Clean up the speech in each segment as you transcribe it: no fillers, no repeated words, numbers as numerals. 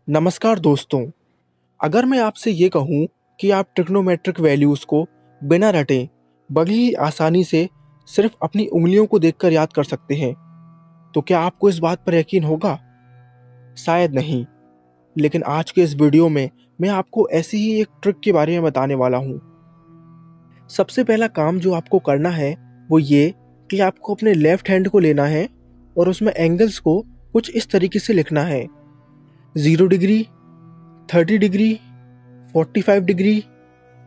नमस्कार दोस्तों। अगर मैं आपसे ये कहूँ कि आप ट्रिग्नोमेट्रिक वैल्यूज़ को बिना रटे बड़ी ही आसानी से सिर्फ अपनी उंगलियों को देखकर याद कर सकते हैं, तो क्या आपको इस बात पर यकीन होगा? शायद नहीं। लेकिन आज के इस वीडियो में मैं आपको ऐसी ही एक ट्रिक के बारे में बताने वाला हूँ। सबसे पहला काम जो आपको करना है वो ये कि आपको अपने लेफ्ट हैंड को लेना है और उसमें एंगल्स को कुछ इस तरीके से लिखना है: 0 डिग्री, 30 डिग्री, 45 डिग्री,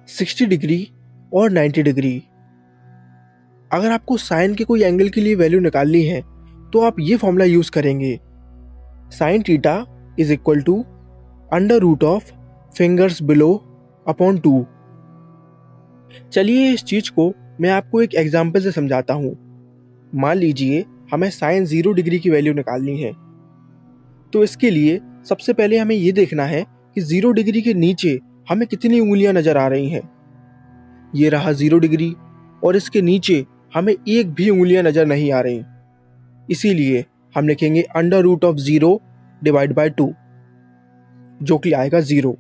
60 डिग्री और 90 डिग्री। अगर आपको साइन के कोई एंगल के लिए वैल्यू निकालनी है तो आप ये फॉर्मूला यूज करेंगे: sine theta is equal to under root of fingers below upon 2। चलिए इस चीज को मैं आपको एक एग्जाम्पल से समझाता हूँ। मान लीजिए हमें साइन 0 डिग्री की वैल्यू निकालनी है, तो इसके लिए सबसे पहले हमें ये देखना है कि 0 डिग्री के नीचे हमें कितनी उंगलियां नजर आ रही हैं। ये रहा 0 डिग्री और इसके नीचे हमें एक भी उंगलियां नजर नहीं आ रही। इसीलिए हम लिखेंगे under root of 0 divide by 2, जो कि आएगा 0।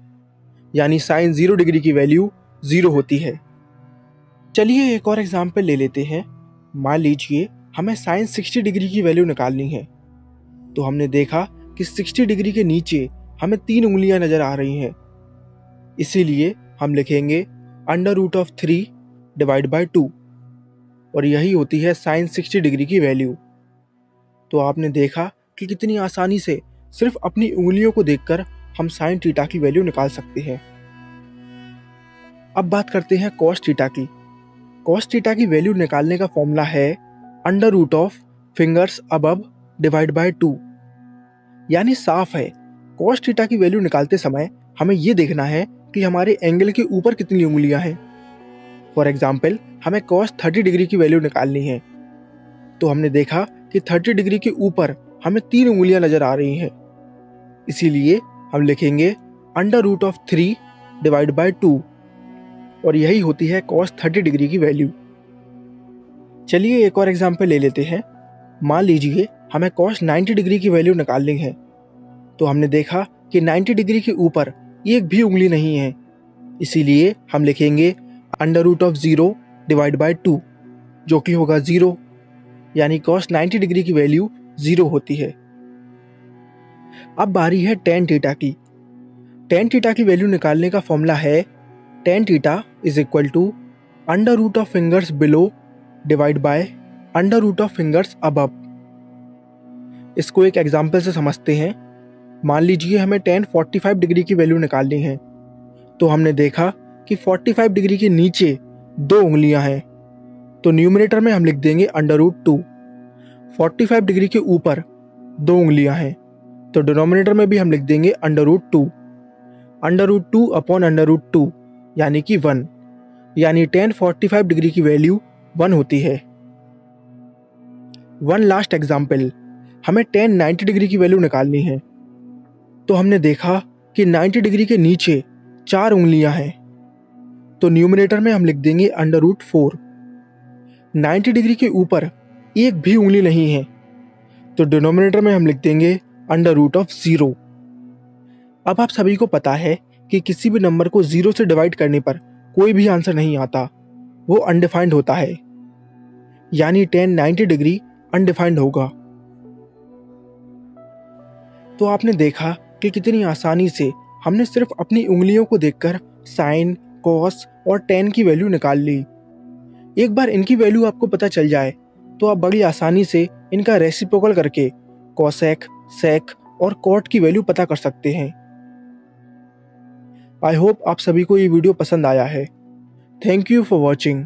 यानी साइन 0 डिग्री की वैल्यू 0 होती है। चलिए एक और एग्जाम्पल ले लेते हैं। मान लीजिए हमें साइन 60 डिग्री की वैल्यू निकालनी है, तो हमने देखा कि 60 डिग्री के नीचे हमें 3 उंगलियां नजर आ रही हैं। इसीलिए हम लिखेंगे under root of 3 divide by 2, और यही होती है साइन 60 डिग्री की वैल्यू। तो आपने देखा कि कितनी आसानी से सिर्फ अपनी उंगलियों को देखकर हम साइन थीटा की वैल्यू निकाल सकते हैं। अब बात करते हैं कॉस थीटा की। कॉस थीटा की वैल्यू निकालने का फॉर्मूला है under root of fingers above divide by 2। यानी साफ है, कॉस थीटा की वैल्यू निकालते समय हमें यह देखना है कि हमारे एंगल के ऊपर कितनी उंगलियां हैं। फॉर एग्जाम्पल हमें कॉस 30 डिग्री की वैल्यू निकालनी है, तो हमने देखा कि 30 डिग्री के ऊपर हमें 3 उंगलियां नजर आ रही हैं। इसीलिए हम लिखेंगे under root of 3 divide by 2, और यही होती है कॉस 30 डिग्री की वैल्यू। चलिए एक और एग्जाम्पल ले लेते हैं। मान लीजिए हमें कॉस 90 डिग्री की वैल्यू निकालनी है, तो हमने देखा कि 90 डिग्री के ऊपर एक भी उंगली नहीं है। इसीलिए हम लिखेंगे under root of 0 divide by 2, जो कि होगा 0। यानी कॉस 90 डिग्री की वैल्यू 0 होती है। अब बारी है टेन थीटा की। टेन थीटा की वैल्यू निकालने का फॉर्मूला है tan theta is equal to under root of fingers below divide by under root of fingers above. इसको एक एग्जाम्पल से समझते हैं। मान लीजिए हमें टेन 45 डिग्री की वैल्यू निकालनी है, तो हमने देखा कि 45 डिग्री के नीचे 2 उंगलियां हैं, तो न्यूमरेटर में हम लिख देंगे अंडर रूट 2। 45 डिग्री के ऊपर 2 उंगलियां हैं, तो डिनोमिनेटर में भी हम लिख देंगे under root 2। Under root 2 upon under root 2 यानी कि 1। यानी टेन 45 डिग्री की वैल्यू 1 होती है। वन लास्ट एग्जाम्पल, हमें टेन 90 डिग्री की वैल्यू निकालनी है, तो हमने देखा कि 90 डिग्री के नीचे 4 उंगलियां हैं, तो न्यूमरेटर में हम लिख देंगे अंडर रूट 4। 90 डिग्री के ऊपर एक भी उंगली नहीं है, तो डिनोमिनेटर में हम लिख देंगे अंडर रूट ऑफ 0। अब आप सभी को पता है कि किसी भी नंबर को 0 से डिवाइड करने पर कोई भी आंसर नहीं आता, वो अनडिफाइंड होता है। यानी टेन 90 डिग्री अनडिफाइंड होगा। तो आपने देखा कि कितनी आसानी से हमने सिर्फ अपनी उंगलियों को देखकर साइन, कॉस और टेन की वैल्यू निकाल ली। एक बार इनकी वैल्यू आपको पता चल जाए तो आप बड़ी आसानी से इनका रेसिप्रोकल करके कॉसेक, सेक और कॉट की वैल्यू पता कर सकते हैं। आई होप आप सभी को ये वीडियो पसंद आया है। Thank you for watching.